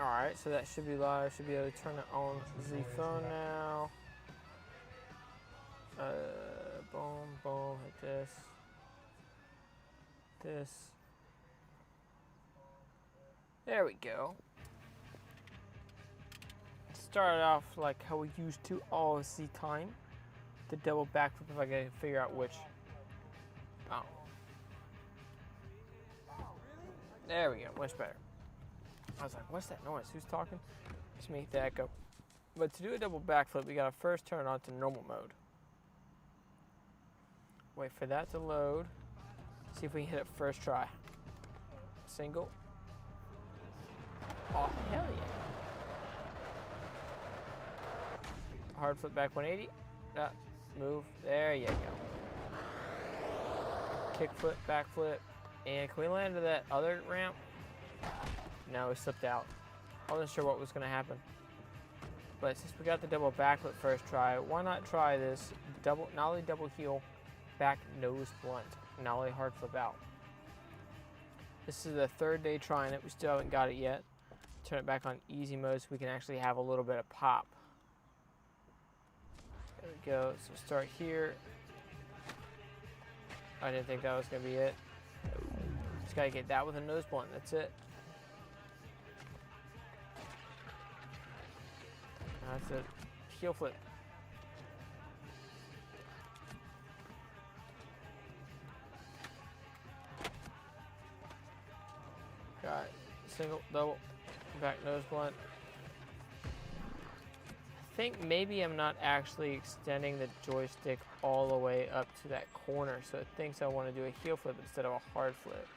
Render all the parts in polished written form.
Alright, so that should be live. Should be able to turn it on the phone now. Boom, boom, hit this. This. There we go. Started off like how we used to all the time. The double backflip if I can figure out which. Oh. There we go, much better. I was like, what's that noise? Who's talking? It's me, the echo. But to do a double backflip, we gotta first turn it on to normal mode. Wait for that to load. See if we can hit it first try. Single. Oh, hell yeah. Hard flip back 180. Move. There you go. Kick flip, back flip. And can we land to that other ramp? No, we slipped out. I wasn't sure what was going to happen. But since we got the double backflip first try, why not try this double nollie double heel back nose blunt, nollie hard flip out. This is the third day trying it. We still haven't got it yet. Turn it back on easy mode so we can actually have a little bit of pop. There we go. So start here. I didn't think that was going to be it. Just got to get that with a nose blunt. That's it. That's a heel flip. Got it. Single, double, back nose blunt. I think maybe I'm not actually extending the joystick all the way up to that corner, so it thinks I want to do a heel flip instead of a hard flip.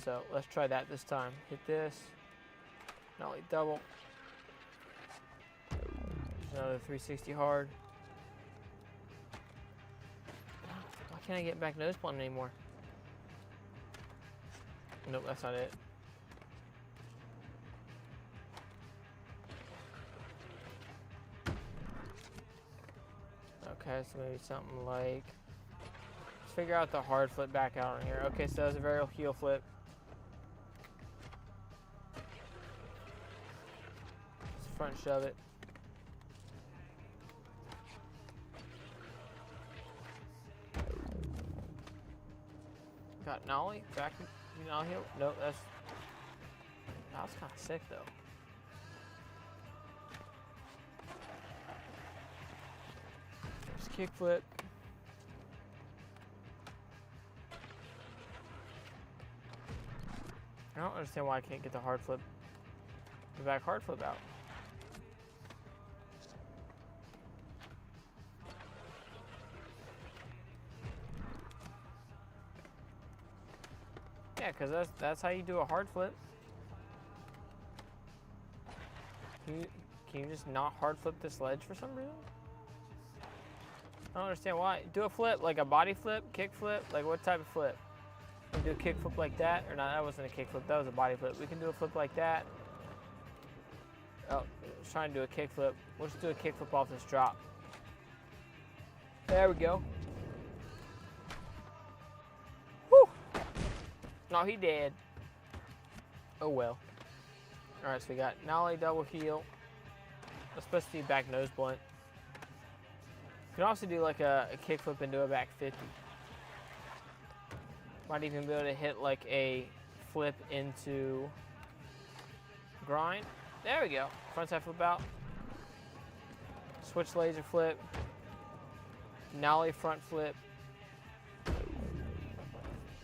So let's try that this time. Hit this. Nollie double. Another 360 hard. Why can't I get back nose blunt anymore? Nope, that's not it. Okay, so maybe something like, let's figure out the hard flip back out on here. Okay, so that was a varial heel flip. Let's front shove it. Got nollie, back nollie heel. Nope, that was kind of sick though. Just kick flip. I don't understand why I can't get the hard flip, the back hard flip out. Yeah, because that's how you do a hard flip. Can you just not hard flip this ledge for some reason? I don't understand why. Do a flip, like a body flip, kick flip, like what type of flip? We can do a kick flip like that, or not, that wasn't a kick flip, that was a body flip. We can do a flip like that. Oh, I was trying to do a kick flip. We'll just do a kick flip off this drop. There we go. No, he did. Oh well. Alright, so we got nollie double heel. That's supposed to be back nose blunt. You can also do like a kick flip and do a back 50. Might even be able to hit like a flip into grind. There we go. Front side flip out. Switch laser flip. Nollie front flip.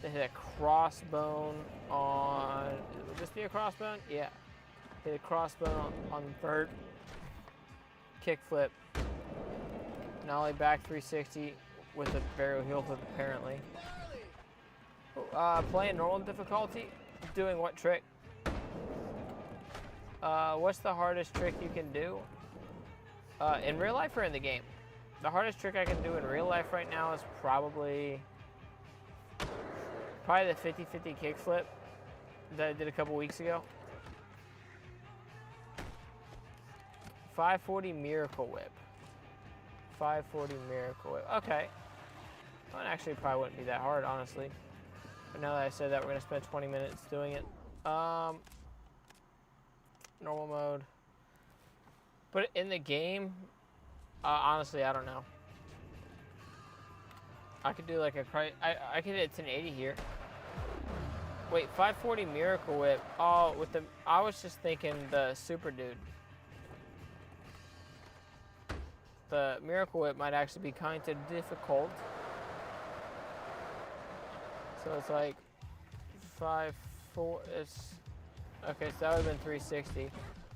They hit a crossbone on, would this be a crossbone? Yeah. Hit a crossbone on the third. Kick flip. Nollie back 360 with a varial heel flip apparently. Playing normal difficulty. Doing what trick? What's the hardest trick you can do? In real life or in the game? The hardest trick I can do in real life right now is probably the 50-50 kickflip that I did a couple weeks ago. 540 miracle whip. 540 miracle whip. Okay. Well, actually, probably wouldn't be that hard, honestly. But now that I said that, we're gonna spend 20 minutes doing it. normal mode. But in the game, honestly, I don't know. I could do like a I could hit 1080 here. Wait, 540 Miracle Whip. Oh, with the I was just thinking the Super Dude. The Miracle Whip might actually be kind of difficult. So it's like 5-4. It's okay. So that would have been 360.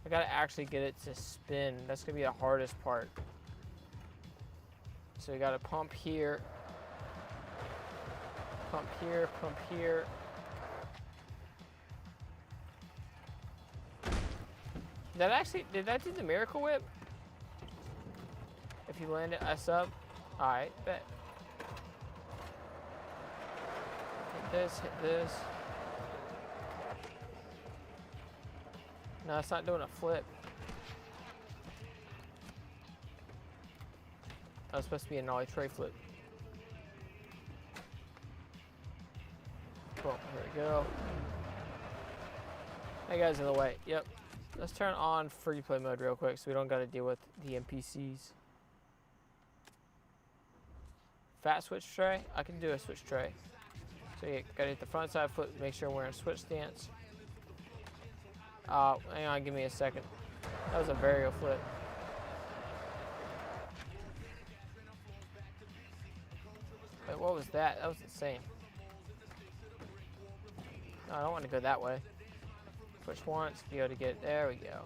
I gotta actually get it to spin. That's gonna be the hardest part. So we gotta pump here, pump here, pump here. Did that do the Miracle Whip? If you land it us up, alright, bet. Hit this. No, it's not doing a flip. That was supposed to be a nollie tray flip. Boom, here we go. Hey guys, in the way. Yep. Let's turn on free play mode real quick so we don't got to deal with the NPCs. Fat switch tray? I can do a switch tray. So you gotta hit the front side flip, make sure we're in switch stance. Hang on, give me a second. That was a varial flip. Wait, what was that? That was insane. No, I don't want to go that way. Push once, be able to get, there we go.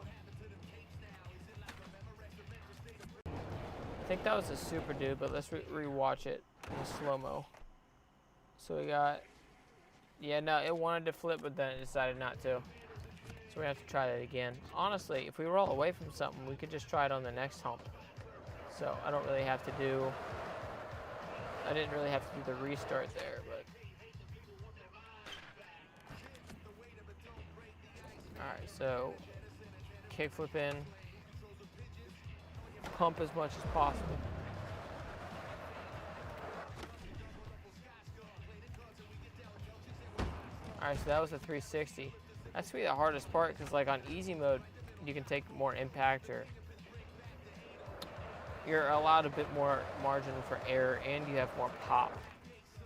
I think that was a Super Dude, but let's re-watch it in slow-mo. So we got, yeah, no, it wanted to flip, but then it decided not to. So we have to try that again. Honestly, if we roll away from something, we could just try it on the next hump. So I don't really have to do, I didn't really have to do the restart there, but. All right, so kickflip in, pump as much as possible. All right, so that was a 360. That's gonna be the hardest part because like on easy mode, you can take more impact or you're allowed a bit more margin for error and you have more pop,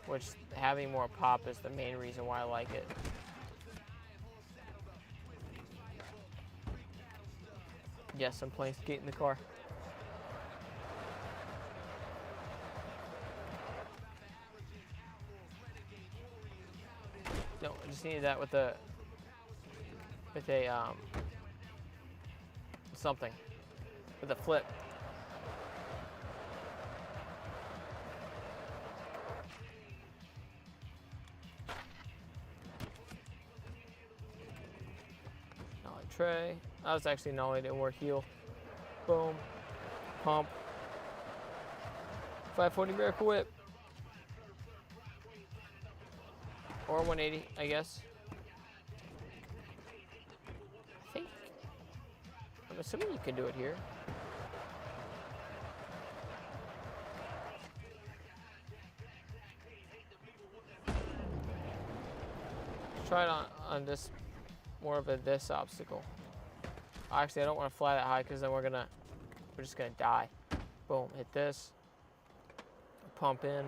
which having more pop is the main reason why I like it. Yes, I'm playing skate in the car. No, I just needed that with a something with a flip. Nollie tray. That was actually nollie, didn't work. Heel. Boom. Pump. 540 Miracle Whip. Or 180, I guess. I'm assuming you can do it here. Let's try it on this, more of this obstacle. Actually, I don't want to fly that high because then we're just gonna die. Boom, hit this. Pump in.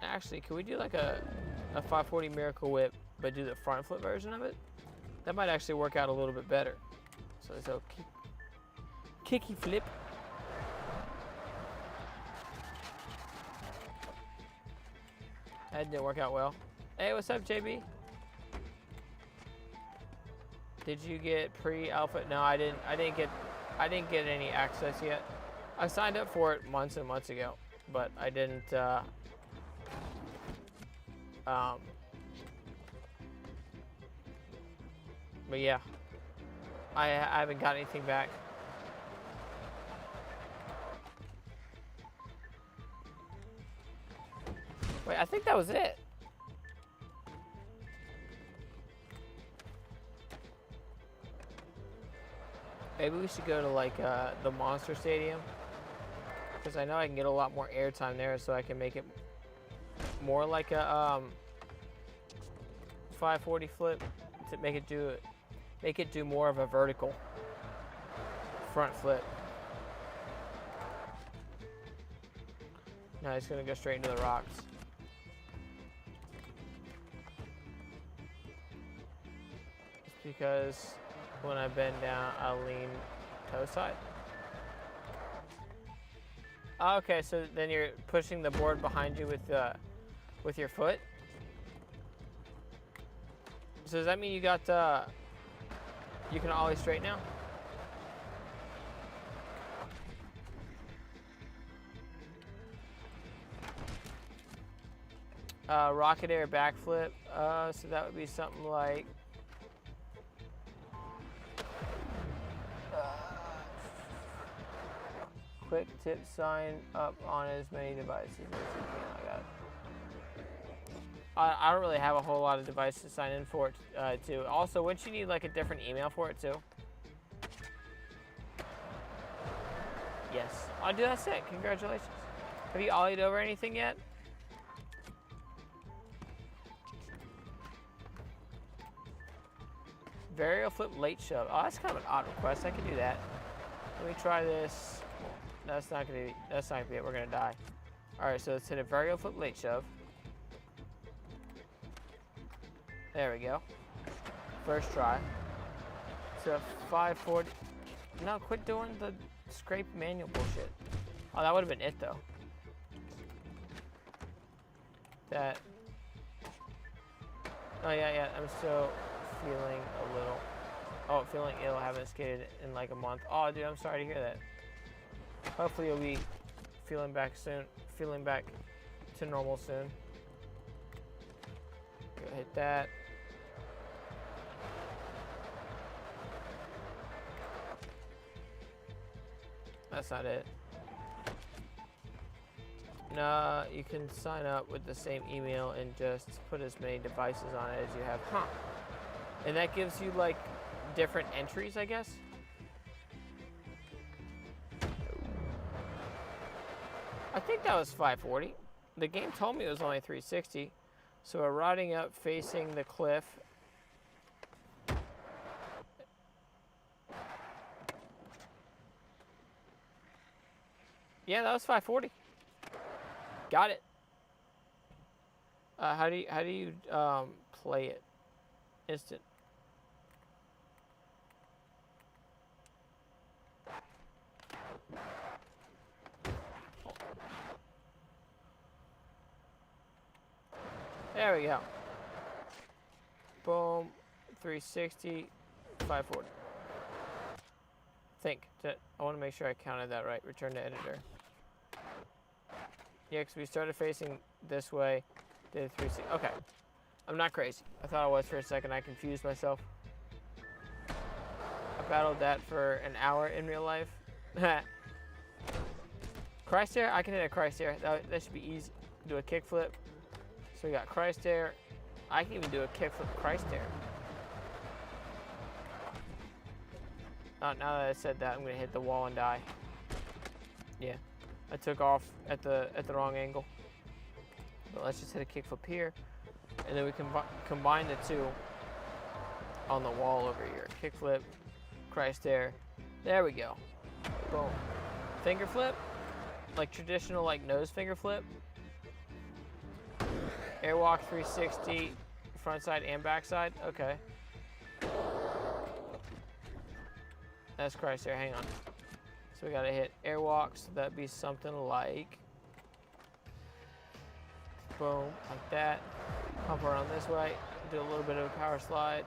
Actually, can we do like a 540 Miracle Whip, but do the front flip version of it? That might actually work out a little bit better. So kicky flip. That didn't work out well. Hey, what's up, JB? Did you get pre-alpha? No, I didn't get any access yet. I signed up for it months and months ago, but I didn't. But yeah, I haven't got anything back. Wait, I think that was it. Maybe we should go to like the Monster Stadium, because I know I can get a lot more airtime there, so I can make it more like a 540 flip to make it do more of a vertical front flip. Now he's gonna go straight into the rocks. It's because when I bend down, I'll lean toe side. Okay, so then you're pushing the board behind you with your foot. So does that mean you got you can ollie straight now? Rocket air backflip. So that would be something like. Quick tip sign up on as many devices as you can. I got it. I don't really have a whole lot of devices to sign in for it too. Also, wouldn't you need like a different email for it too? Yes. Oh, dude, that's it. Congratulations. Have you ollied over anything yet? Varial flip late shove. Oh, that's kind of an odd request. I can do that. Let me try this. That's not gonna be it. We're gonna die. All right, so let's hit a varial flip late shove. There we go. First try. It's a 540. No, quit doing the scrape manual bullshit. Oh, that would have been it though. That. Oh yeah. I'm still feeling a little. Oh, feeling ill. I haven't skated in like a month. Oh, dude, I'm sorry to hear that. Hopefully you'll be feeling back soon. Feeling back to normal soon. Go hit that. That's not it. No, you can sign up with the same email and just put as many devices on it as you have. Huh. And that gives you like different entries, I guess. I think that was 540. The game told me it was only 360. So we're riding up facing the cliff. Yeah, that was 540. Got it. How do you play it? Instant. There we go. Boom. 360. 540. Think. I want to make sure I counted that right. Return to editor. Yeah, because we started facing this way. Did 360. Okay. I'm not crazy. I thought I was for a second. I confused myself. I battled that for an hour in real life. Christ air? I can hit a Christ air. That should be easy. Do a kickflip. So we got Christ air. I can even do a kickflip Christ air. Now that I said that, I'm gonna hit the wall and die. Yeah, I took off at the wrong angle. But let's just hit a kickflip here, and then we can combine the two on the wall over here. Kickflip, Christ air. There we go. Boom. Finger flip, like traditional like nose finger flip. Airwalk 360, front side and back side. Okay. That's Christ air. Hang on. So we gotta hit airwalk. So that'd be something like boom, like that. Hop around this way. Do a little bit of a power slide.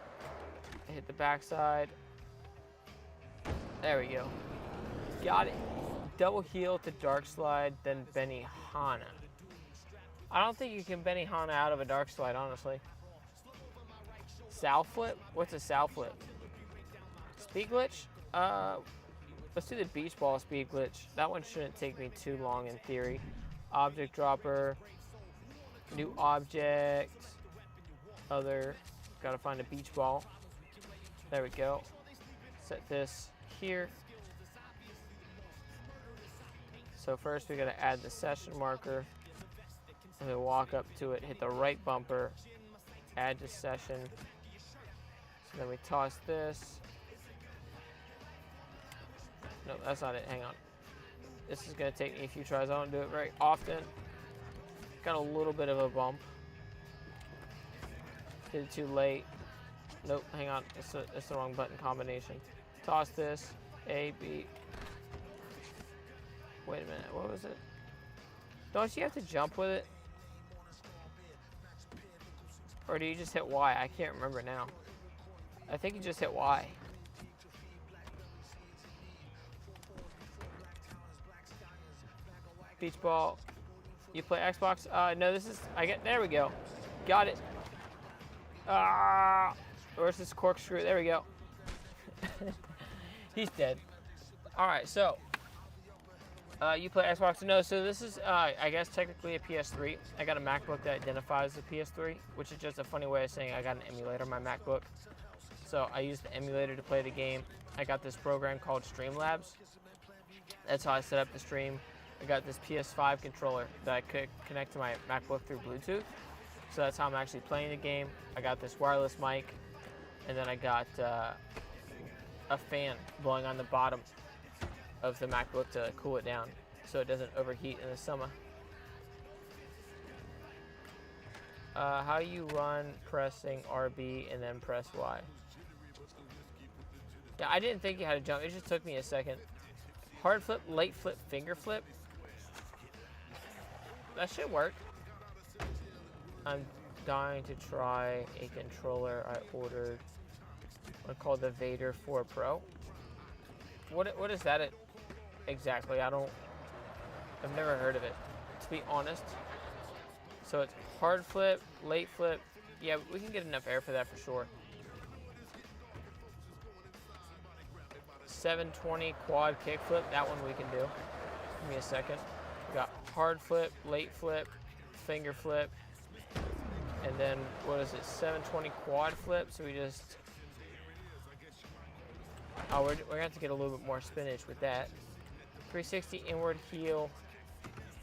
Hit the back side. There we go. Got it. Double heel to dark slide, then Benihana. I don't think you can Benihana out of a dark slide, honestly. Sal flip? What's a sal flip? Speed glitch? Let's do the beach ball speed glitch. That one shouldn't take me too long in theory. Object dropper. New object. Other. Gotta find a beach ball. There we go. Set this here. So first we gotta add the session marker. And then walk up to it, hit the right bumper, Add to session. So then we toss this. No, that's not it. Hang on. This is going to take me a few tries. I don't do it very often. Got a little bit of a bump. Did it too late. Nope, hang on. It's the wrong button combination. Toss this. A, B. Wait a minute. What was it? Don't you have to jump with it? Or do you just hit Y? I can't remember now. I think you just hit Y. Beach ball. You play Xbox? No, this is, there we go. Got it. Where's this corkscrew? There we go. He's dead. All right, so you play Xbox? No, so this is, I guess, technically a PS3. I got a MacBook that identifies as a PS3, which is just a funny way of saying I got an emulator on my MacBook. So I used the emulator to play the game. I got this program called Streamlabs. That's how I set up the stream. I got this PS5 controller that I could connect to my MacBook through Bluetooth. So that's how I'm actually playing the game. I got this wireless mic, and then I got a fan blowing on the bottom of the MacBook to cool it down so it doesn't overheat in the summer. How you run pressing RB and then press Y. Yeah, I didn't think you had to jump. It just took me a second. Hard flip, late flip, finger flip. That should work. I'm dying to try a controller I ordered. One called the Vader 4 Pro. What is that exactly? I've never heard of it, to be honest. So it's hard flip, late flip. Yeah, we can get enough air for that for sure. 720 quad kick flip, that one we can do. Give me a second. We got hard flip, late flip, finger flip, and then what is it? 720 quad flip. So we just, we're gonna have to get a little bit more spinach with that. 360 inward heel,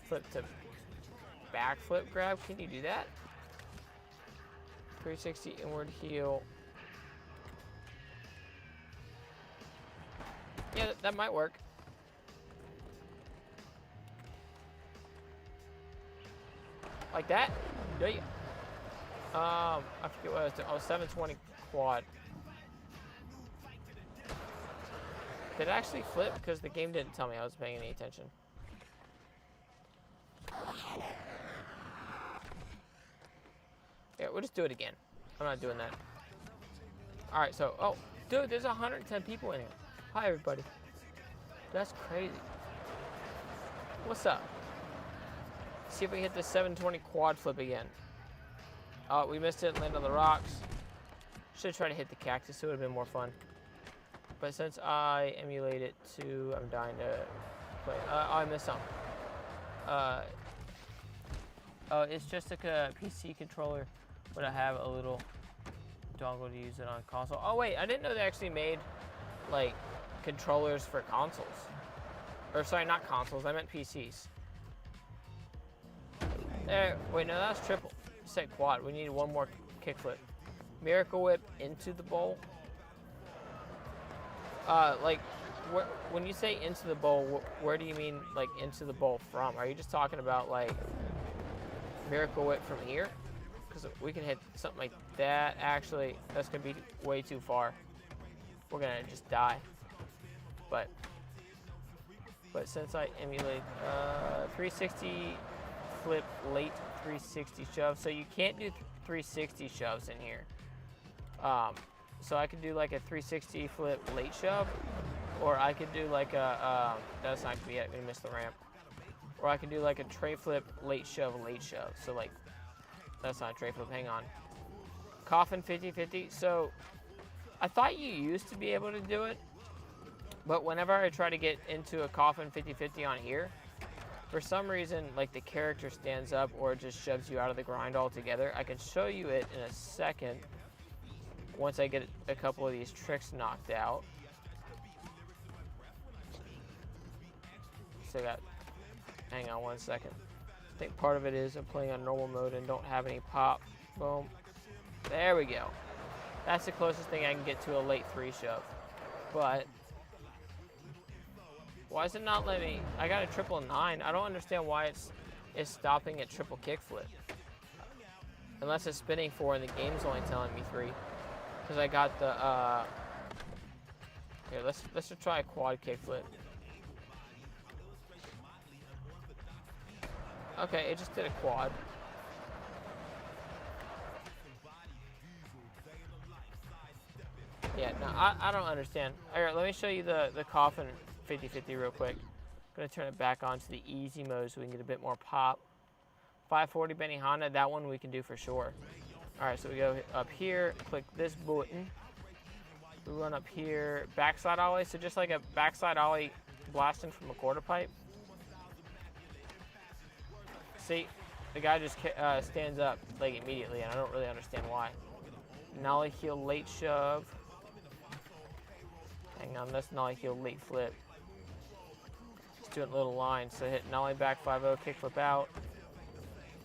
flip to back flip grab. Can you do that? 360 inward heel. Yeah, that might work. Like that? Yeah. I forget what I was doing. Oh, 720 quad. Did it actually flip? Because the game didn't tell me I was paying any attention. Yeah, we'll just do it again. I'm not doing that. Alright, so, oh, dude, there's 110 people in here. Hi, everybody. That's crazy. What's up? See if we hit the 720 quad flip again. Oh, we missed it and landed on the rocks. Should have tried to hit the cactus. It would have been more fun. But since I emulate it to, I'm dying to play. Oh, I missed some. Oh, it's just like a PC controller, but I have a little dongle to use it on console. Oh wait, I didn't know they actually made like controllers for consoles. Or sorry, not consoles. I meant PCs. There. Wait, no, that's triple. You said quad. We need one more kickflip. Miracle Whip into the bowl. Like, when you say into the bowl, where do you mean, like, into the bowl from? Are you just talking about, like, Miracle Whip from here? Because we can hit something like that. Actually, that's going to be way too far. We're going to just die. But since I emulate 360 flip, late 360 shove, so you can't do 360 shoves in here. So I could do like a 360 flip late shove, or I could do like a, that's not gonna be it, I'm gonna miss the ramp. Or I could do like a tray flip, late shove. So like, that's not a tray flip, hang on. Coffin 50-50, so I thought you used to be able to do it, but whenever I try to get into a coffin 50-50 on here, for some reason, like the character stands up or it just shoves you out of the grind altogether. I can show you it in a second once I get a couple of these tricks knocked out. So hang on one second. I think part of it is I'm playing on normal mode and don't have any pop. Boom. There we go. That's the closest thing I can get to a late 3 shove. But why is it not letting me? I got a 999. I don't understand why it's stopping at triple kickflip. Unless it's spinning 4 and the game's only telling me 3. Because I got the here, let's just try a quad kickflip. Okay, it just did a quad. Yeah, no, I don't understand. All right, let me show you the coffin 50-50 real quick. I'm gonna turn it back on to the easy mode so we can get a bit more pop. 540 Benihana, that one we can do for sure. All right, so we go up here, click this button. We run up here, backside ollie. So just like a backside ollie blasting from a quarter pipe. See, the guy just stands up like immediately, and I don't really understand why. Nollie heel late shove. Hang on, that's nollie heel late flip. Just doing a little line. So hit nollie back 5-0, kick flip out.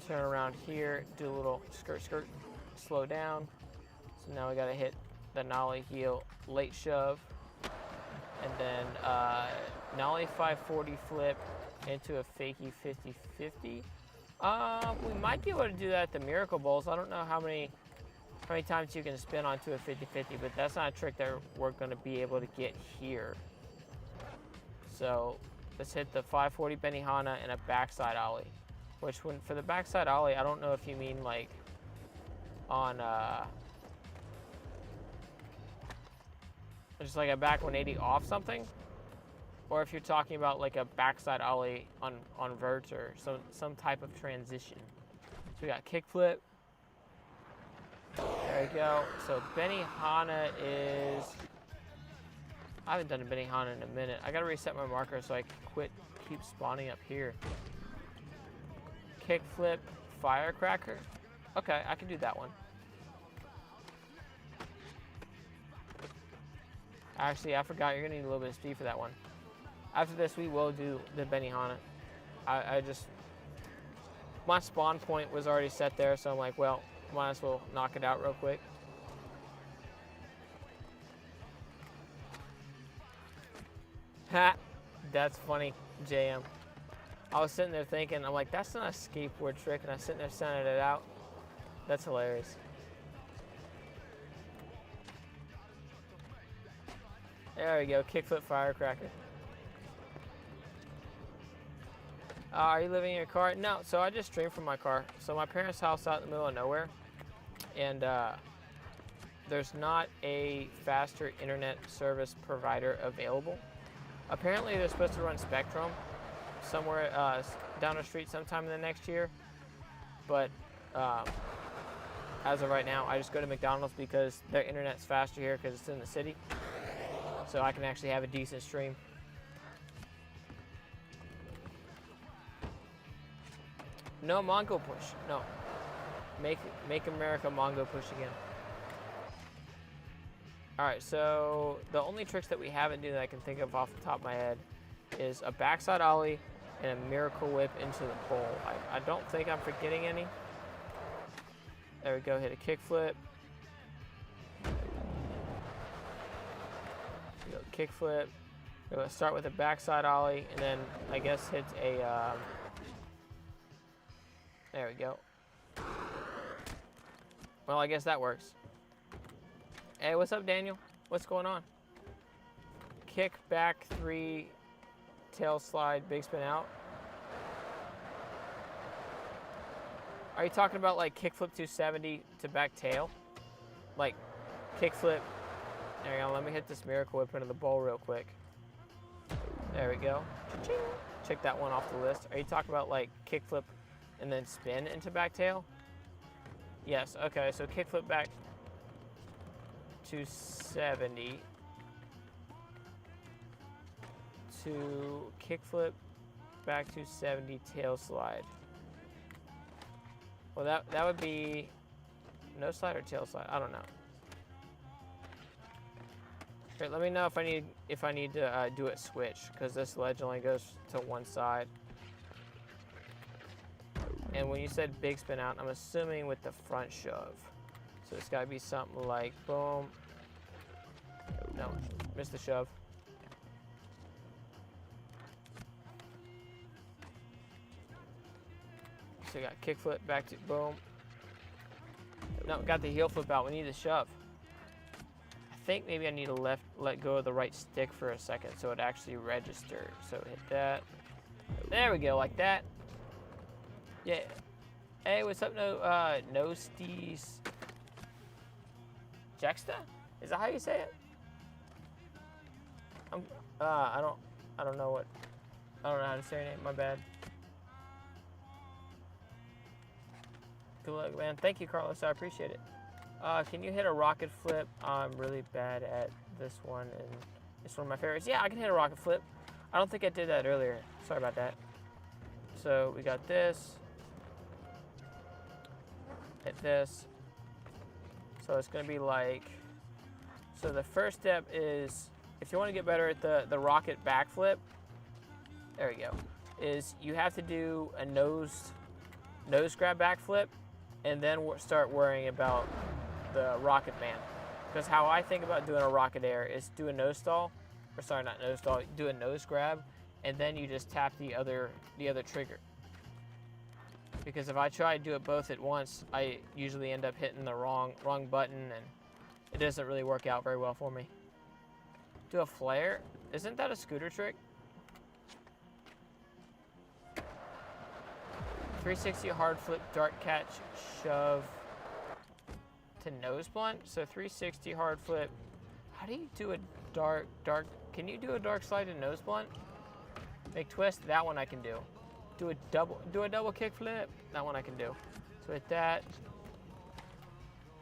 Turn around here, do a little skirt, slow down. So now we gotta hit the nollie heel late shove. And then nollie 540 flip into a fakie 50-50. We might be able to do that at the Miracle Bowls. I don't know how many times you can spin onto a 50-50, but that's not a trick that we're going to be able to get here. So let's hit the 540 Benihana and a backside ollie. Which, for the backside ollie, I don't know if you mean like on just like a back 180 off something, or if you're talking about like a backside ollie on vert or some type of transition. So we got kickflip. There we go. So Benihana is, I haven't done a Benihana in a minute. I gotta reset my marker so I can keep spawning up here. Kickflip, firecracker. Okay, I can do that one. Actually, I forgot, you're gonna need a little bit of speed for that one. After this, we will do the Benihana. My spawn point was already set there, so I'm like, well, might as well knock it out real quick. Ha! That's funny, JM. I was sitting there thinking, I'm like, that's not a skateboard trick, and I was sitting there sounding it out. That's hilarious. There we go, kickflip firecracker. Are you living in your car? No, so I just stream from my car. So my parents' house out in the middle of nowhere, and there's not a faster internet service provider available. Apparently they're supposed to run Spectrum somewhere down the street sometime in the next year, but as of right now, I just go to McDonald's because their internet's faster here because it's in the city, so I can actually have a decent stream. No Mongo push. No. Make America Mongo push again. All right, so the only tricks that we haven't done that I can think of off the top of my head is a backside ollie and a miracle whip into the bowl. I don't think I'm forgetting any. There we go, hit a kickflip. Kickflip. We're gonna start with a backside ollie and then I guess hit a there we go. Well, I guess that works. Hey, what's up, Daniel? What's going on? Kick back 3, tail slide, big spin out. Are you talking about like kickflip 270 to back tail? Like kickflip. There we go. Let me hit this miracle whip into the bowl real quick. There we go. Cha-ching. Check that one off the list. Are you talking about like kickflip and then spin into back tail? Yes, okay, so kickflip back 270 to kickflip back 270 tail slide. Well, that would be no slide or tail slide. I don't know. Here, let me know if I need to do it switch because this ledge only goes to one side. And when you said big spin out, I'm assuming with the front shove. So it's got to be something like boom. No, missed the shove. So we got kickflip back to boom. No, got the heel flip out. We need the shove. I think maybe I need to let go of the right stick for a second so it actually registers. So hit that. There we go, like that. Yeah. Hey, what's up, no steez Jexta? Is that how you say it? I don't know how to say your name. My bad. Good luck, man. Thank you, Carlos. I appreciate it. Can you hit a rocket flip? I'm really bad at this one, and it's one of my favorites. Yeah, I can hit a rocket flip. I don't think I did that earlier. Sorry about that. So we got this. Hit this. So it's going to be like, so the first step is, if you want to get better at the rocket backflip, there we go, is you have to do a nose grab backflip and then start worrying about the rocket man. Because how I think about doing a rocket air is do a nose stall, or sorry, not nose stall, do a nose grab, and then you just tap the other trigger. Because if I try to do it both at once, I usually end up hitting the wrong button, and it doesn't really work out very well for me. Do a flare? Isn't that a scooter trick? 360 hard flip, dart catch, shove to nose blunt. So 360 hard flip. How do you do a dark? Can you do a dark slide to nose blunt? Make twist. That one I can do. Do a double kick flip. That one I can do. So hit that.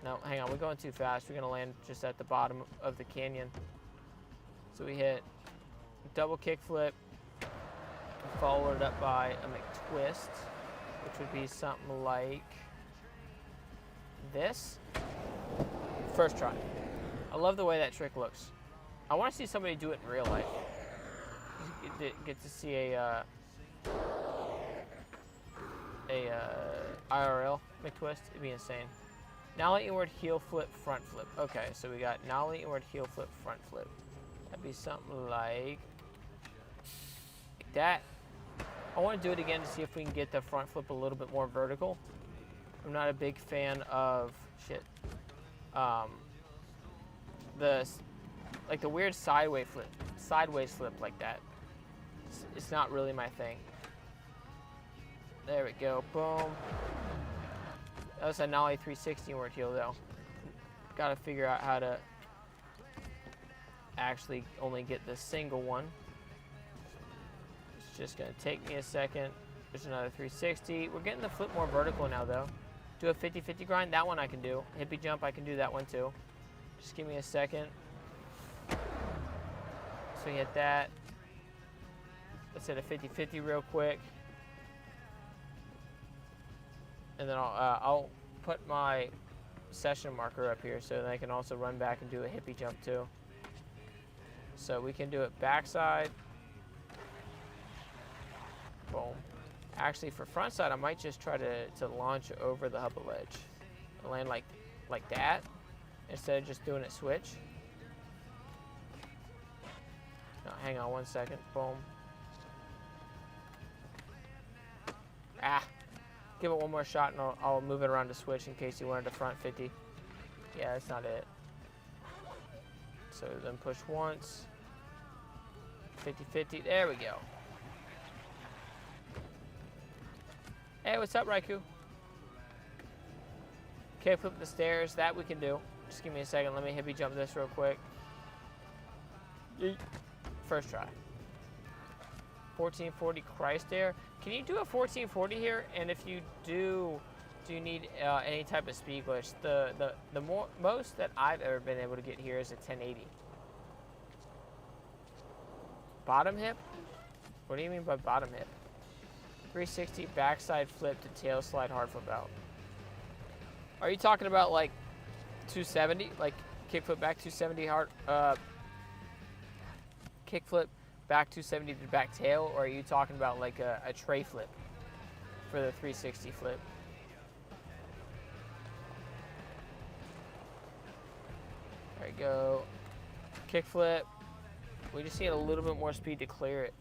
No, hang on. We're going too fast. We're gonna land just at the bottom of the canyon. So we hit double kick flip, followed up by a McTwist, which would be something like this. First try. I love the way that trick looks. I want to see somebody do it in real life. Get to see a IRL McTwist. It'd be insane. Nollie inward heel flip front flip. Okay, so we got nollie inward heel flip front flip. That'd be something like that. I want to do it again to see if we can get the front flip a little bit more vertical. I'm not a big fan of the weird sideways flip like that. It's not really my thing. There we go. Boom. That was a nollie 360 inward heel though. Got to figure out how to actually only get the single one. It's just gonna take me a second. There's another 360. We're getting the flip more vertical now though. Do a 50-50 grind. That one I can do. Hippie jump, I can do that one too. Just give me a second. So we hit that. Let's hit a 50-50 real quick. And then I'll put my session marker up here so that I can also run back and do a hippie jump too. So we can do it backside. Boom. Actually, for front side, I might just try to launch over the hubba ledge. Land like that, instead of just doing it switch. No, hang on one second. Boom. Give it one more shot, and I'll move it around to switch in case you wanted to front 50. Yeah, that's not it. So then push once. 50-50. There we go. Hey, what's up, Raikou? Okay, flip the stairs. That we can do. Just give me a second. Let me hippie jump this real quick. Yeet. First try. 1440 Christ Air. Can you do a 1440 here? And if you do you need any type of speed glitch? The most that I've ever been able to get here is a 1080. Bottom hip? What do you mean by bottom hip? 360 backside flip to tail slide hard flip out. Are you talking about like 270? Like kickflip back 270 hard, kickflip back 270 to back tail, or are you talking about like a tray flip for the 360 flip? There we go. Kickflip. We just need a little bit more speed to clear it.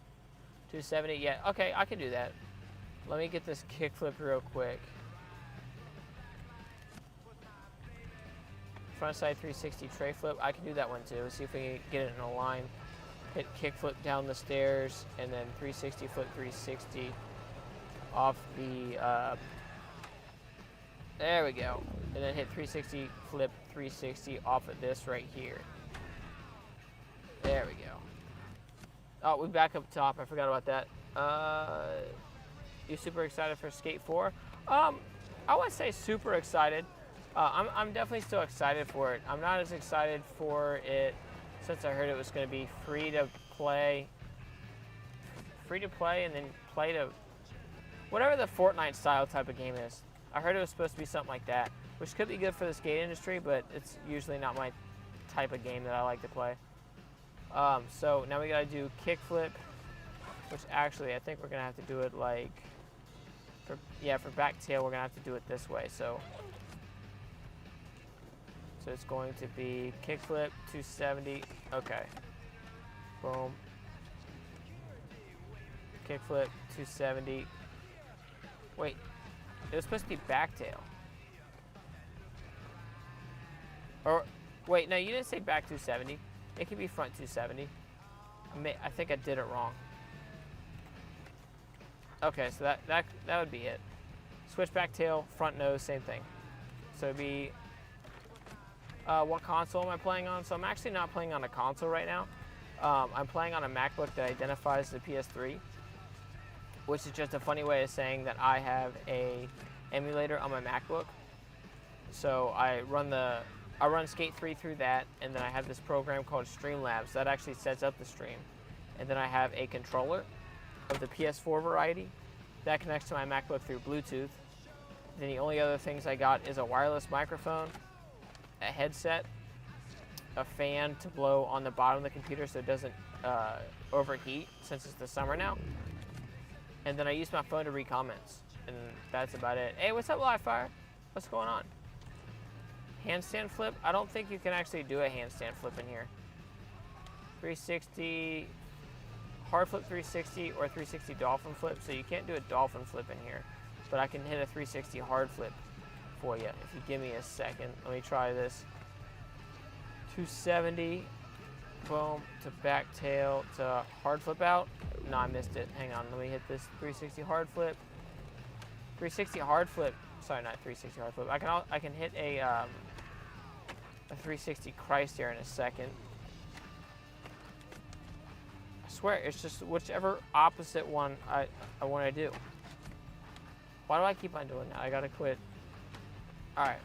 270, yeah, okay, I can do that. Let me get this kickflip real quick. Frontside 360 tray flip, I can do that one too. Let's see if we can get it in a line. Hit kickflip down the stairs, and then 360 flip 360 off the, there we go. And then hit 360 flip 360 off of this right here. There we go. Oh, we back up top. I forgot about that. You super excited for Skate 4? I wouldn't say super excited. I'm definitely still excited for it. I'm not as excited for it since I heard it was going to be free to play, and then play to whatever the Fortnite style type of game is. I heard it was supposed to be something like that, which could be good for the skate industry, but it's usually not my type of game that I like to play. So now we gotta do kickflip, which actually I think we're gonna have to do it like, for back tail we're gonna have to do it this way. So it's going to be kickflip 270. Okay. Boom. Kickflip 270. Wait, it was supposed to be back tail. Or wait, no, you didn't say back 270. It can be front 270. I think I did it wrong. Okay, so that would be it. Switch back tail, front nose, same thing. So it'd be, what console am I playing on? So I'm actually not playing on a console right now. I'm playing on a MacBook that identifies the PS3, which is just a funny way of saying that I have a emulator on my MacBook. So I run Skate 3 through that, and then I have this program called Streamlabs that actually sets up the stream. And then I have a controller of the PS4 variety that connects to my MacBook through Bluetooth. Then the only other things I got is a wireless microphone, a headset, a fan to blow on the bottom of the computer so it doesn't overheat since it's the summer now. And then I use my phone to read comments, and that's about it. Hey, what's up, Livefire? What's going on? Handstand flip? I don't think you can actually do a handstand flip in here. 360, hard flip 360 or 360 dolphin flip, so you can't do a dolphin flip in here. But I can hit a 360 hard flip for you if you give me a second. Let me try this. 270, boom, to back tail to hard flip out. No, I missed it. Hang on, let me hit this 360 hard flip. 360 hard flip, sorry, not 360 hard flip. I can hit a 360 Christ here in a second. I swear, it's just whichever opposite one I want to do. Why do I keep on doing that? I gotta quit. Alright.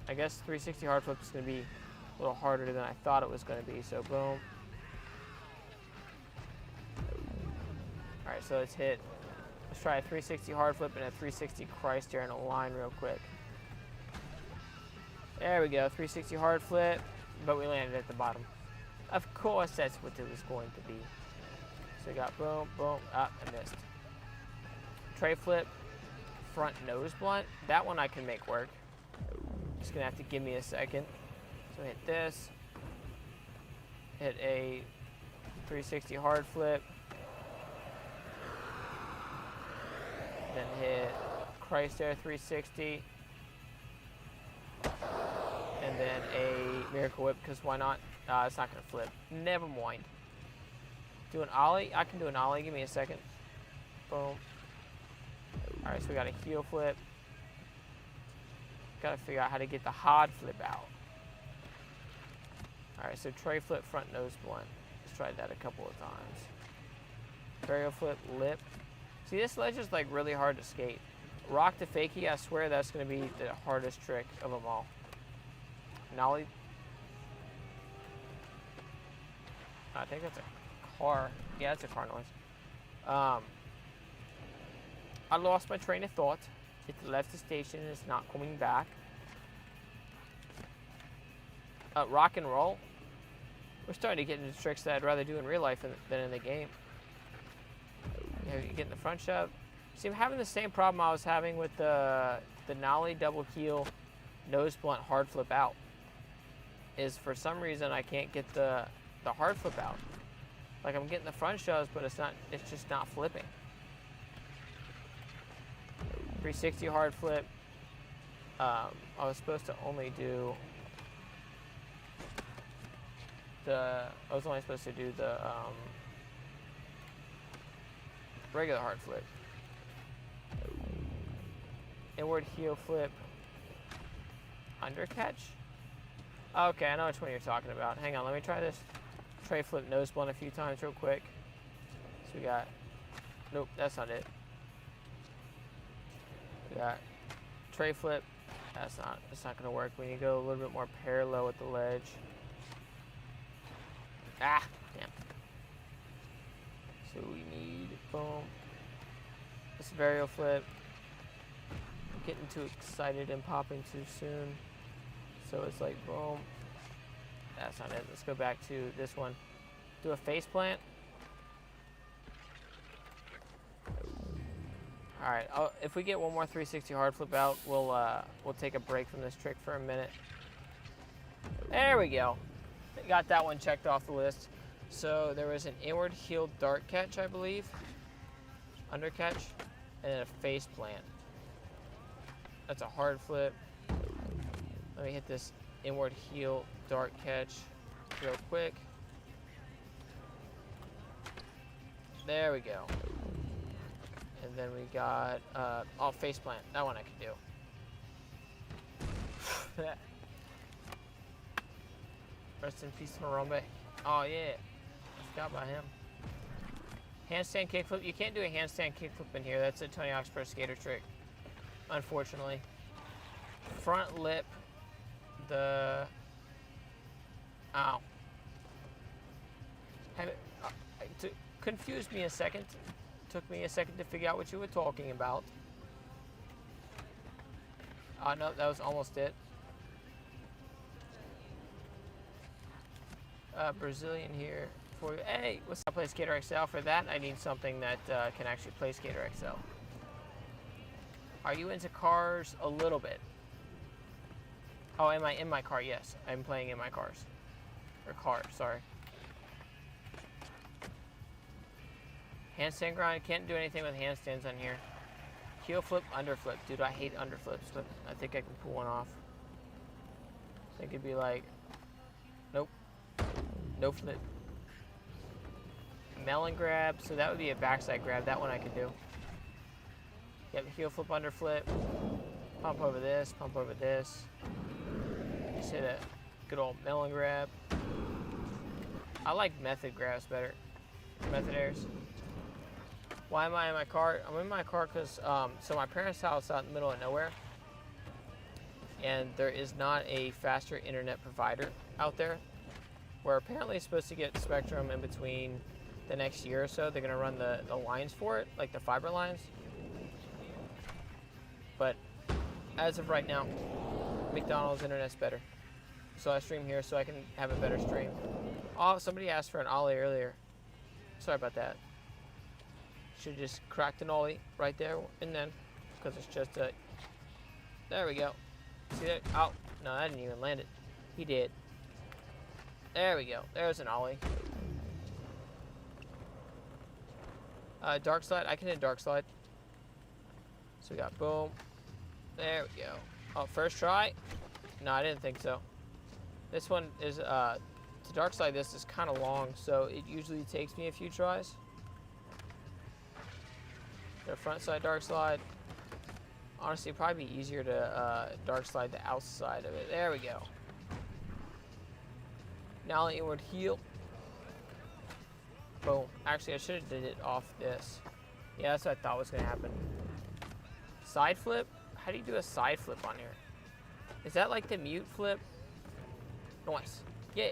I guess 360 hard flip is going to be a little harder than I thought it was going to be, so boom. Alright, so let's try a 360 hard flip and a 360 Christ here in a line real quick. There we go, 360 hard flip, but we landed at the bottom. Of course, that's what it was going to be. So we got boom, boom, I missed. Tray flip, front nose blunt. That one I can make work. Just gonna have to give me a second. So hit this, hit a 360 hard flip, then hit Christ Air 360, and then a Miracle Whip, because why not? It's not gonna flip. Never mind. Do an ollie? I can do an ollie. Give me a second. Boom. Alright, so we got a heel flip. Gotta figure out how to get the hard flip out. Alright, so tray flip, front nose blunt. Let's try that a couple of times. Varial flip, lip. See, this ledge is like really hard to skate. Rock to fakie, I swear that's gonna be the hardest trick of them all. Nollie. I think that's a car. Yeah, that's a car noise. I lost my train of thought. It left the station and it's not coming back. Rock and roll. We're starting to get into tricks that I'd rather do in real life than in the game. You get in the front shove. See, I'm having the same problem I was having with the nollie double heel nose blunt hard flip out. is for some reason I can't get the hard flip out. Like I'm getting the front shoves, but it's just not flipping. 360 hard flip. I was supposed to only do the regular hard flip. Inward heel flip. Under catch? Okay, I know which one you're talking about. Hang on, let me try this. Tray flip nose blunt a few times real quick. So we got, nope, that's not it. We got tray flip. That's not gonna work. We need to go a little bit more parallel with the ledge. Ah, damn. So we need, boom. This varial flip. I'm getting too excited and popping too soon. So it's like, boom. That's not it. Let's go back to this one. Do a face plant. All right. If we get one more 360 hard flip out, we'll take a break from this trick for a minute. There we go. Got that one checked off the list. So there was an inward heel dart catch, I believe, under catch, and then a face plant. That's a hard flip. Let me hit this inward heel dart catch real quick. There we go. And then we got, face plant. That one I can do. Rest in peace, Harambe. Oh yeah, I forgot about him. Handstand kickflip. You can't do a handstand kickflip in here. That's a Tony Hawk's Pro Skater trick, unfortunately. Front lip. Ow. Confused me a second. Took me a second to figure out what you were talking about. No, that was almost it. Brazilian here. Hey, what's up? Play Skater XL. For that, I need something that can actually play Skater XL. Are you into cars? A little bit. Oh, am I in my car? Yes, I'm playing in my cars. Or car, sorry. Handstand grind. Can't do anything with handstands on here. Heel flip, under flip. Dude, I hate under flips, but I think I can pull one off. I think it'd be like, nope. No flip. Melon grab, so that would be a backside grab. That one I could do. Yep, heel flip, under flip. Pump over this, pump over this. Just hit a good old melon grab. I like method grabs better. Method airs. Why am I in my car? I'm in my car because, so my parents' house is out in the middle of nowhere. And there is not a faster internet provider out there. We're apparently supposed to get Spectrum in between the next year or so. They're going to run the lines for it, like the fiber lines. But as of right now, McDonald's internet's better. So I stream here so I can have a better stream. Oh, somebody asked for an ollie earlier. Sorry about that. Should just cracked an ollie right there and then, because it's just a, there we go. See that? Oh, no, that didn't even land it. He did. There we go. There's an ollie. Dark slide. I can hit dark slide. So we got boom. There we go. Oh, first try? No, I didn't think so. This one is, to dark slide this is kind of long, so it usually takes me a few tries. The front side dark slide. Honestly, it'd probably be easier to dark slide the outside of it. There we go. Now inward heel. Boom. Actually, I should have did it off this. Yeah, that's what I thought was going to happen. Side flip? How do you do a side flip on here? Is that like the mute flip? Nice. Yeah.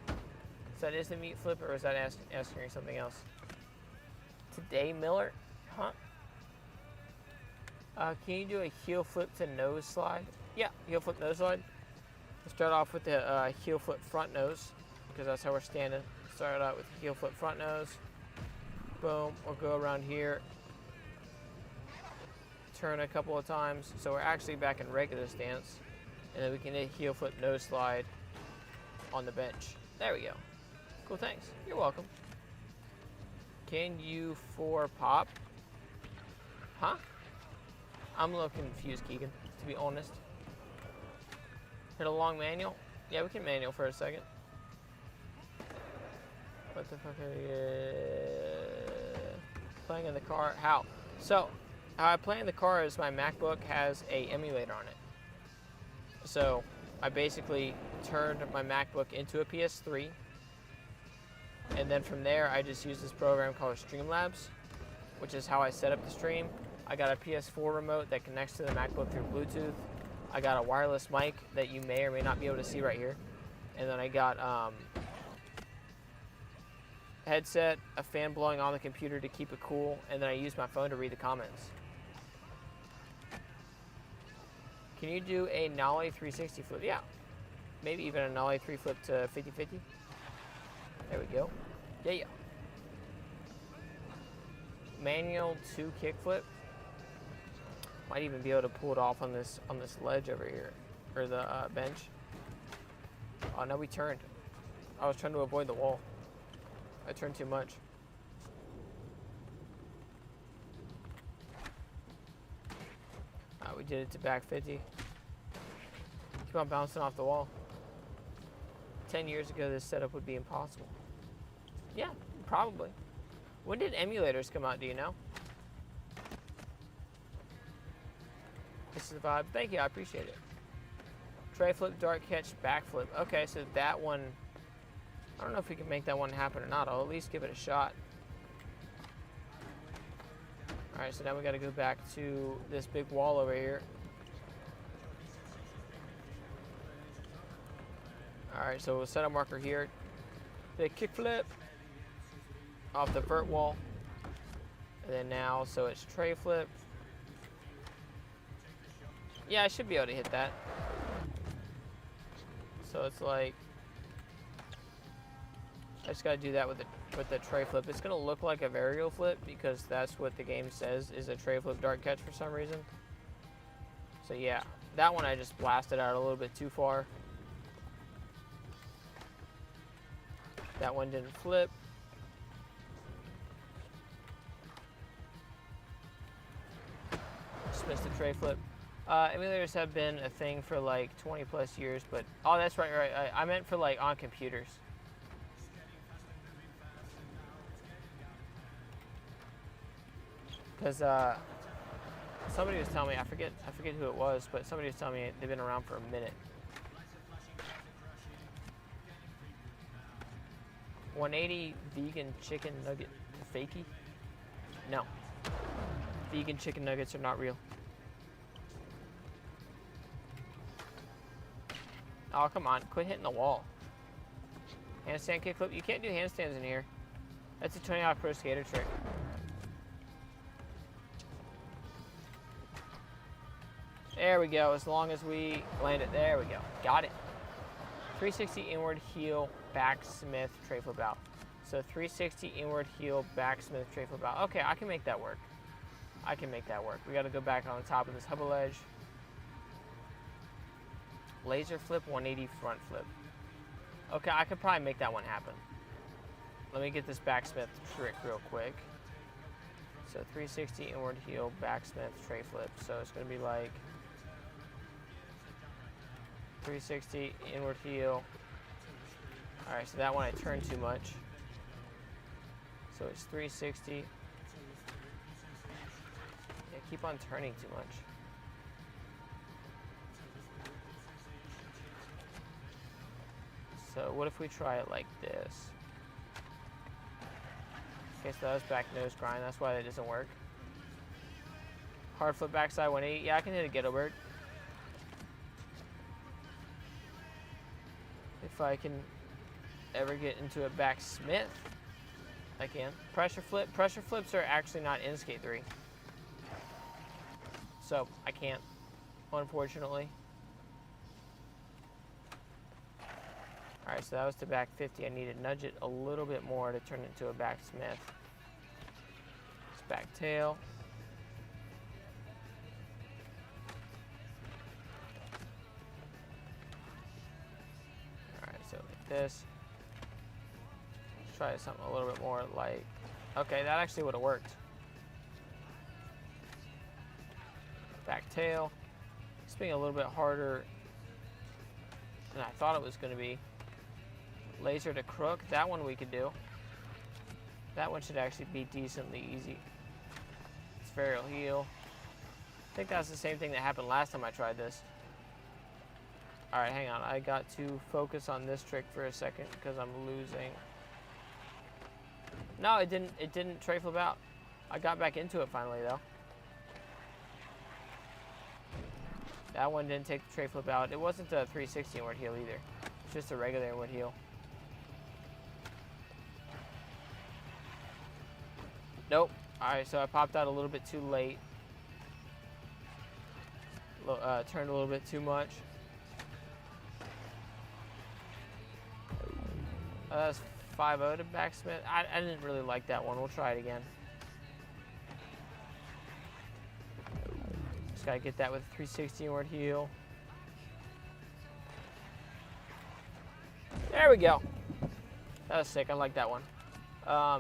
So that is the mute flip, or is that asking me something else? Today, Miller? Huh? Can you do a heel flip to nose slide? Yeah, heel flip nose slide. We'll start off with the heel flip front nose, because that's how we're standing. Start out with heel flip front nose. Boom. We'll go around here. Turn a couple of times. So we're actually back in regular stance. And then we can hit heel flip nose slide on the bench. There we go. Cool, thanks. You're welcome. Can you 4 pop? Huh? I'm a little confused, Keegan, to be honest. Hit a long manual? Yeah, we can manual for a second. What the fuck are you... Playing in the car? How? So, how I play in the car is my MacBook has a emulator on it. So, I basically turned my MacBook into a PS3. And then from there, I just use this program called Streamlabs, which is how I set up the stream. I got a PS4 remote that connects to the MacBook through Bluetooth. I got a wireless mic that you may or may not be able to see right here. And then I got headset, a fan blowing on the computer to keep it cool, and then I use my phone to read the comments. Can you do a nollie 360 flip? Yeah. Maybe even a nollie 3 flip to 50-50. There we go. Yeah. Manual 2 kickflip. Might even be able to pull it off on this ledge over here, or the bench. Oh no, we turned. I was trying to avoid the wall. I turned too much. We did it to back 50. Keep on bouncing off the wall. 10 years ago, this setup would be impossible. Yeah, probably. When did emulators come out, do you know? This is the vibe. Thank you, I appreciate it. Tray flip, dart catch, backflip. Okay, so that one, I don't know if we can make that one happen or not. I'll at least give it a shot. All right, so now we got to go back to this big wall over here. All right, so we'll set a marker here. Big kickflip off the vert wall. And then now, so it's tray flip. Yeah, I should be able to hit that. So it's like, I just got to do that with the tray flip. It's going to look like a varial flip because that's what the game says is a tray flip dart catch for some reason. So yeah, that one I just blasted out a little bit too far. That one didn't flip. Just missed the tray flip. Emulators have been a thing for like 20 plus years, but, oh, that's right. I meant for like on computers. Because somebody was telling me, I forget who it was, but somebody was telling me they've been around for a minute. 180 vegan chicken nugget fakey? No. Vegan chicken nuggets are not real. Oh, come on. Quit hitting the wall. Handstand kickflip. You can't do handstands in here. That's a $20 pro skater trick. There we go. As long as we land it. There we go. Got it. 360 inward heel, back Smith, tray flip out. So 360 inward heel, back Smith, tray flip out. Okay, I can make that work. I can make that work. We got to go back on the top of this hubble ledge. Laser flip, 180 front flip. Okay, I could probably make that one happen. Let me get this backsmith trick real quick. So 360 inward heel, backsmith, tray flip. So it's going to be like 360 inward heel. All right, so that one I turned too much. So it's 360. Yeah, keep on turning too much. So what if we try it like this? Okay, so that was back nose grind. That's why that doesn't work. Hard flip backside 180. Yeah, I can hit a ghetto bird. If I can ever get into a back Smith, I can. Pressure flip. Pressure flips are actually not in Skate 3. So I can't, unfortunately. All right, so that was to back 50. I need to nudge it a little bit more to turn it into a back Smith. It's back tail. All right, so this. Let's try something a little bit more like, okay, that actually would have worked. Back tail. It's being a little bit harder than I thought it was going to be. Laser to crook, that one we could do. That one should actually be decently easy. Spherical heel. I think that's the same thing that happened last time I tried this. All right, hang on. I got to focus on this trick for a second because I'm losing. No, it didn't tray flip out. I got back into it finally though. That one didn't take the tray flip out. It wasn't a 360 inward heel either. It's just a regular inward heel. Nope. All right, so I popped out a little bit too late. Turned a little bit too much. That's 5-0 to backsmith. I didn't really like that one. We'll try it again. Just gotta get that with a 360 inward heel. There we go. That was sick. I like that one.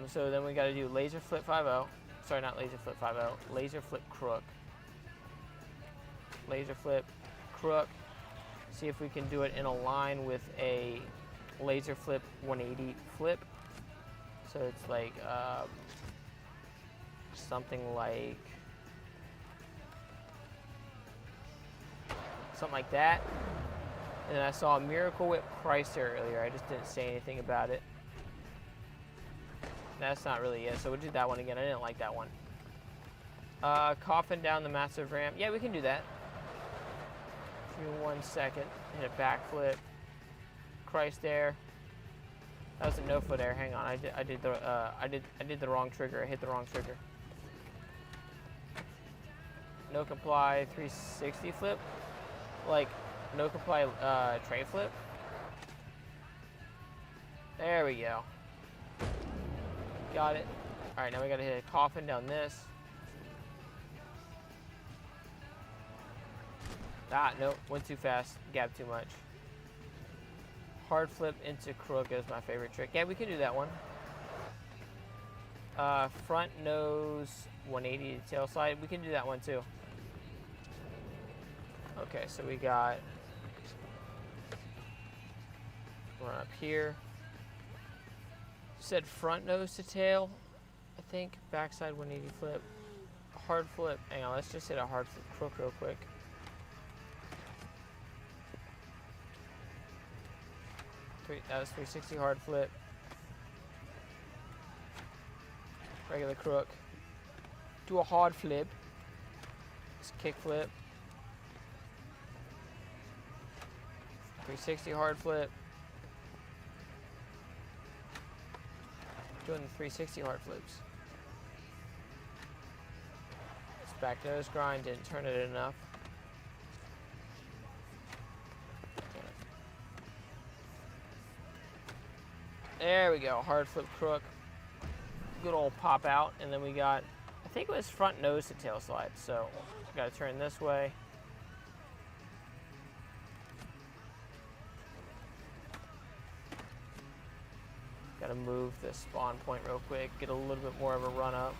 So then we got to do laser flip 5-0. Sorry, not laser flip 5-0. Laser flip crook. Laser flip crook. See if we can do it in a line with a laser flip 180 flip. So it's like something like that. And then I saw a Miracle Whip Chrysler earlier. I just didn't say anything about it. That's not really it, so we'll do that one again. I didn't like that one. Coffin down the massive ramp. Yeah, we can do that. Give me 1 second. Hit a backflip. Christ air. That was a no foot air. Hang on, I did the wrong trigger. I hit the wrong trigger. No comply 360 flip. Like no comply tray flip. There we go. Got it. All right, now we gotta hit a coffin down this. Ah, nope, went too fast, gapped too much. Hard flip into crook is my favorite trick. Yeah, we can do that one. Front nose 180 to tail slide. We can do that one too. Okay, so we got run up here. Said front nose to tail, I think. Backside 180 flip. Hard flip. Hang on, let's just hit a hard flip crook real quick. That was 360 hard flip. Regular crook. Do a hard flip. Just kick flip. 360 hard flip. Doing the 360 hard flips. This back nose grind, didn't turn it enough. There we go, hard flip crook. Good old pop out, and then we got, I think it was front nose to tail slide, so gotta turn this way. Gotta move the spawn point real quick, get a little bit more of a run up.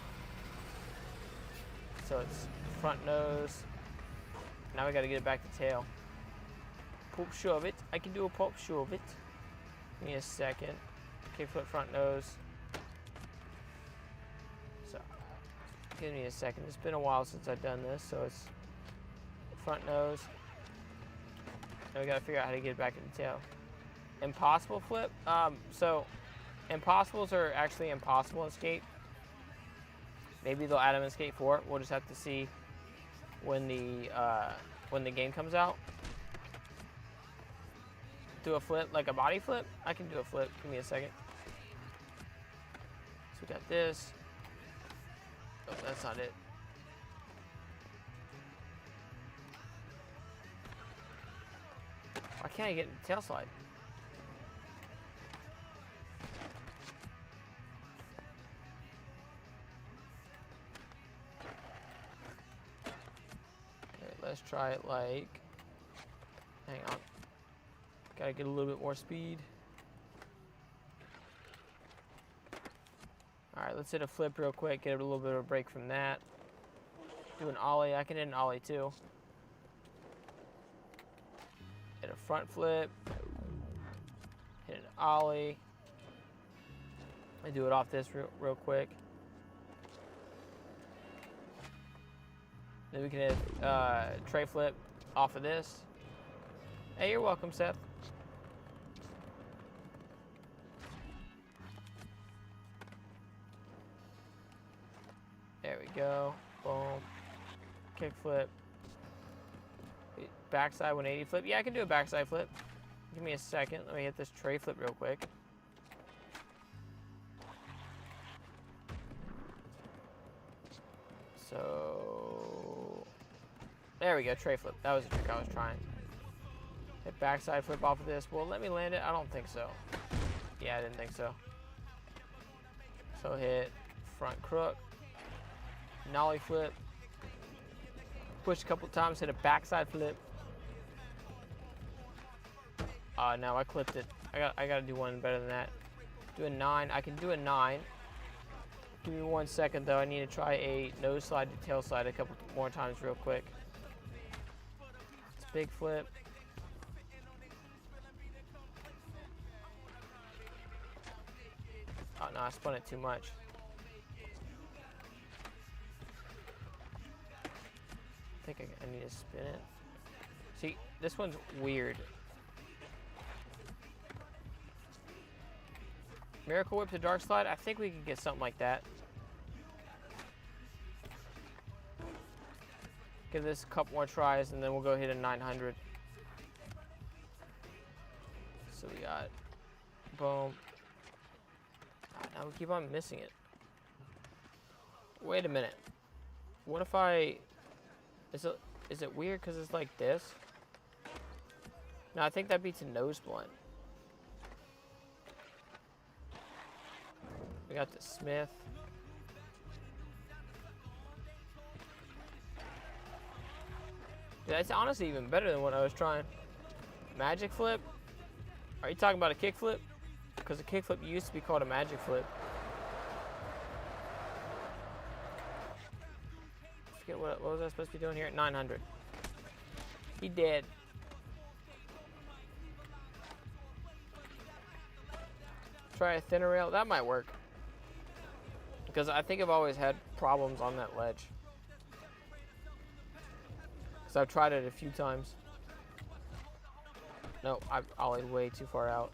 So it's front nose. Now we gotta get it back to tail. Pop shove it. I can do a pop shove it. Give me a second. Kickflip front nose. So, give me a second. It's been a while since I've done this, so it's front nose. Now we gotta figure out how to get it back in the tail. Impossible flip. So impossibles are actually impossible in Skate. Maybe they'll add them in Skate 4. We'll just have to see when the game comes out. Do a flip, like a body flip? I can do a flip. Give me a second. So we got this. Oh, that's not it. Why can't I get the tail slide? Okay, let's try it like, hang on. Gotta get a little bit more speed. All right, let's hit a flip real quick, get a little bit of a break from that. Do an ollie. I can hit an ollie too. Hit a front flip. Hit an ollie. I do it off this real quick. Then we can hit tray flip off of this. Hey, you're welcome, Seth. There we go. Boom. Kick flip. Backside 180 flip. Yeah, I can do a backside flip. Give me a second. Let me hit this tray flip real quick. So, there we go, tray flip. That was the trick I was trying. Hit backside flip off of this. Well, let me land it? I don't think so. Yeah, I didn't think so. So hit front crook, nollie flip, push a couple times, hit a backside flip. No, I clipped it. I gotta do one better than that. Do a 9. I can do a 9. Give me 1 second though. I need to try a nose slide to tail slide a couple more times real quick. It's a big flip. Oh no, I spun it too much. I think I need to spin it. See, this one's weird. Miracle Whip to Dark Slide, I think we could get something like that. Give this a couple more tries and then we'll go hit a 900. So we got, boom. Now we keep on missing it. Wait a minute. What if is it weird because it's like this? No, I think that beats a nose blunt. We got the Smith. That's honestly even better than what I was trying. Magic flip? Are you talking about a kick flip? Because a kick flip used to be called a magic flip. I forget what was I supposed to be doing here at 900. He dead. Try a thinner rail. That might work. Because I think I've always had problems on that ledge. Because I've tried it a few times. No, I've ollied way too far out.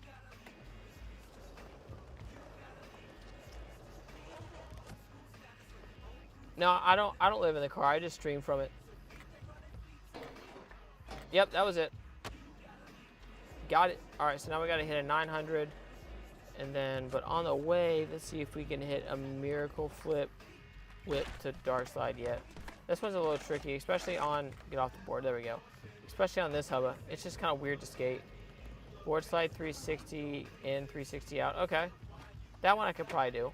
No, I don't live in the car. I just stream from it. Yep, that was it. Got it. All right, so now we got to hit a 900. And then, but on the way, let's see if we can hit a miracle flip whip to dark slide yet. This one's a little tricky, especially on, get off the board, there we go. Especially on this hubba. It's just kind of weird to skate. Board slide 360 in, 360 out. Okay. That one I could probably do.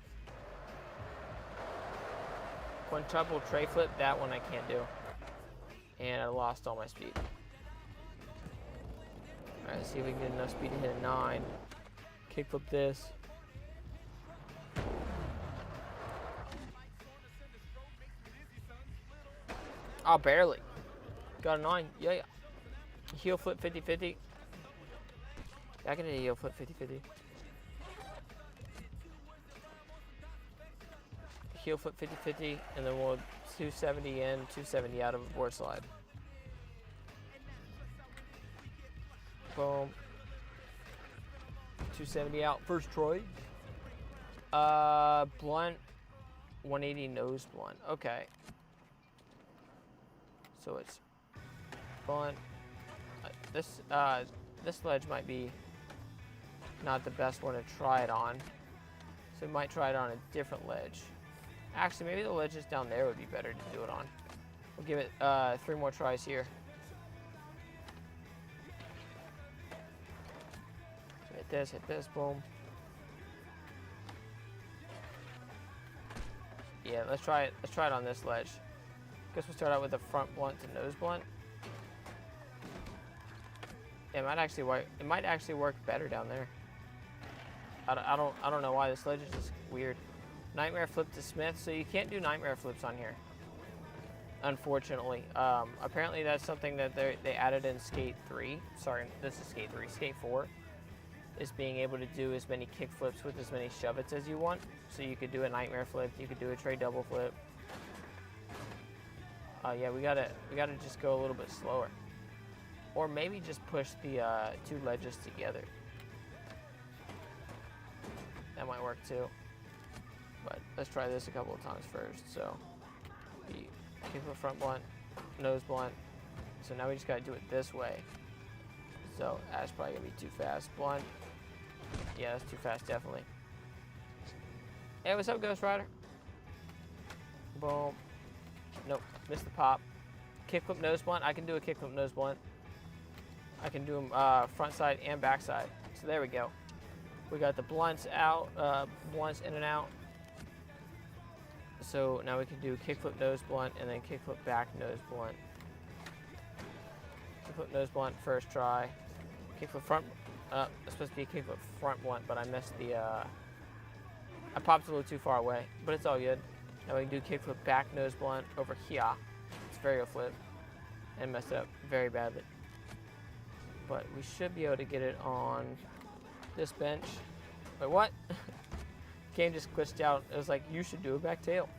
Quintuple tray flip, that one I can't do. And I lost all my speed. All right, let's see if we can get enough speed to hit a 9. Kickflip this. Oh, barely. Got a 9. Yeah, yeah. Heel flip 50-50. I can hit a heel flip 50-50. Heel flip 50-50, and then we'll 270 in, 270 out of a board slide. Boom. 270 out. First Troy. Blunt. 180 nose blunt. Okay. So it's blunt. This ledge might be not the best one to try it on. So we might try it on a different ledge. Actually, maybe the ledges down there would be better to do it on. We'll give it 3 more tries here. So hit this, boom. Yeah, let's try it. Let's try it on this ledge. Guess we'll start out with the front blunt to nose blunt. Yeah, it might actually work better down there. I don't know why this ledge is just weird. Nightmare flip to Smith, so you can't do nightmare flips on here, unfortunately. Apparently that's something that they added in Skate 3. Sorry, this is Skate 3. Skate 4 is being able to do as many kick flips with as many shove-its as you want. So you could do a nightmare flip, you could do a tray double flip. Yeah, we gotta just go a little bit slower. Or maybe just push the 2 ledges together. That might work too. But let's try this a couple of times first. So, kick flip front blunt, nose blunt. So now we just gotta do it this way. So that's probably gonna be too fast. Blunt. Yeah, that's too fast, definitely. Hey, what's up, Ghost Rider? Boom. Nope, missed the pop. Kickflip nose blunt. I can do a kickflip nose blunt. I can do them front side and back side. So there we go. We got the blunts out, blunts in and out. So now we can do kickflip nose blunt and then kickflip back nose blunt. Kickflip nose blunt first try. Kickflip front. It's supposed to be a kickflip front blunt, but I missed the. I popped a little too far away, but it's all good. Now we can do kickflip back nose blunt over here. It's varial flip, and messed it up very badly. But we should be able to get it on this bench. Wait, what? Game just glitched out. It was like, you should do a back tail.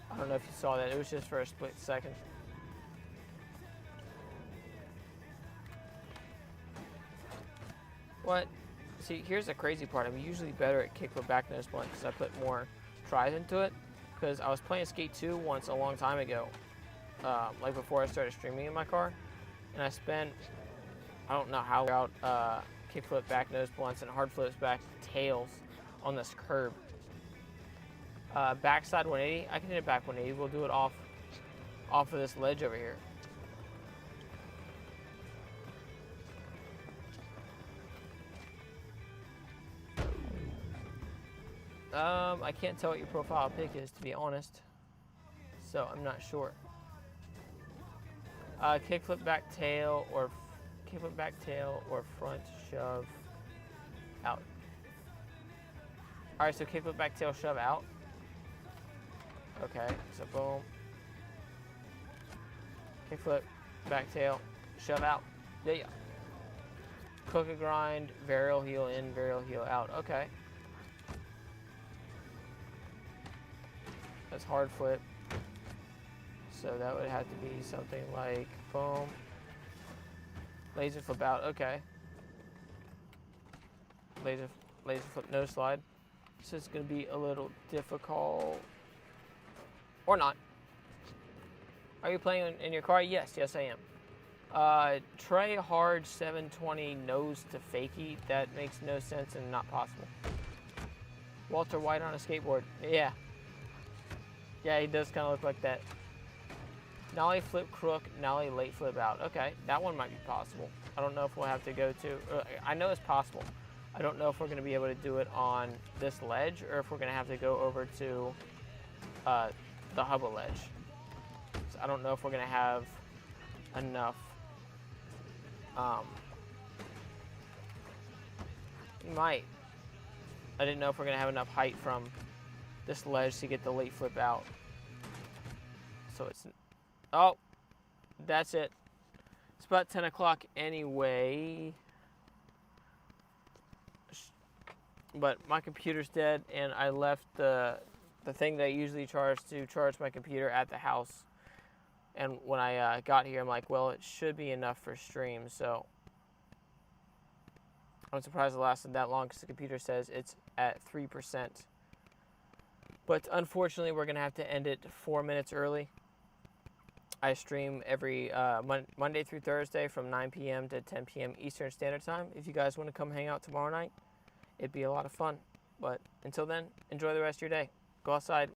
I don't know if you saw that. It was just for a split second. What? See, here's the crazy part. I'm usually better at kickflip back nose blunt because I put more tries into it. Because I was playing Skate 2 once a long time ago, like before I started streaming in my car, and I spent, I don't know how, out kickflip back nose blunts and hard flips back tails on this curb. Backside 180, I can hit it back 180. We'll do it off of this ledge over here. I can't tell what your profile pic is, to be honest. So I'm not sure. Kickflip back tail or front shove out. All right, so kickflip back tail shove out. Okay, so boom. Kickflip back tail shove out. There you go. Cookie grind, varial heel in, varial heel out. Okay. That's hard flip. So that would have to be something like boom. Laser flip out. Okay. Laser flip no slide. So it's going to be a little difficult. Or not. Are you playing in your car? Yes, I am. Trey hard 720 nose to fakie. That makes no sense and not possible. Walter White on a skateboard. Yeah. Yeah, he does kind of look like that. Nollie flip crook, nollie late flip out. Okay, that one might be possible. I don't know if we'll have to go to, I know it's possible. I don't know if we're going to be able to do it on this ledge or if we're going to have to go over to the hubba ledge. So I don't know if we're going to have enough. We might. I didn't know if we're going to have enough height from this ledge to get the late flip out. So it's, oh, that's it. It's about 10 o'clock anyway. But my computer's dead and I left the thing that I usually charge to charge my computer at the house. And when I got here, I'm like, well, it should be enough for stream. So I'm surprised it lasted that long because the computer says it's at 3%. But unfortunately, we're going to have to end it 4 minutes early. I stream every Monday through Thursday from 9 p.m. to 10 p.m. Eastern Standard Time. If you guys want to come hang out tomorrow night, it'd be a lot of fun. But until then, enjoy the rest of your day. Go outside.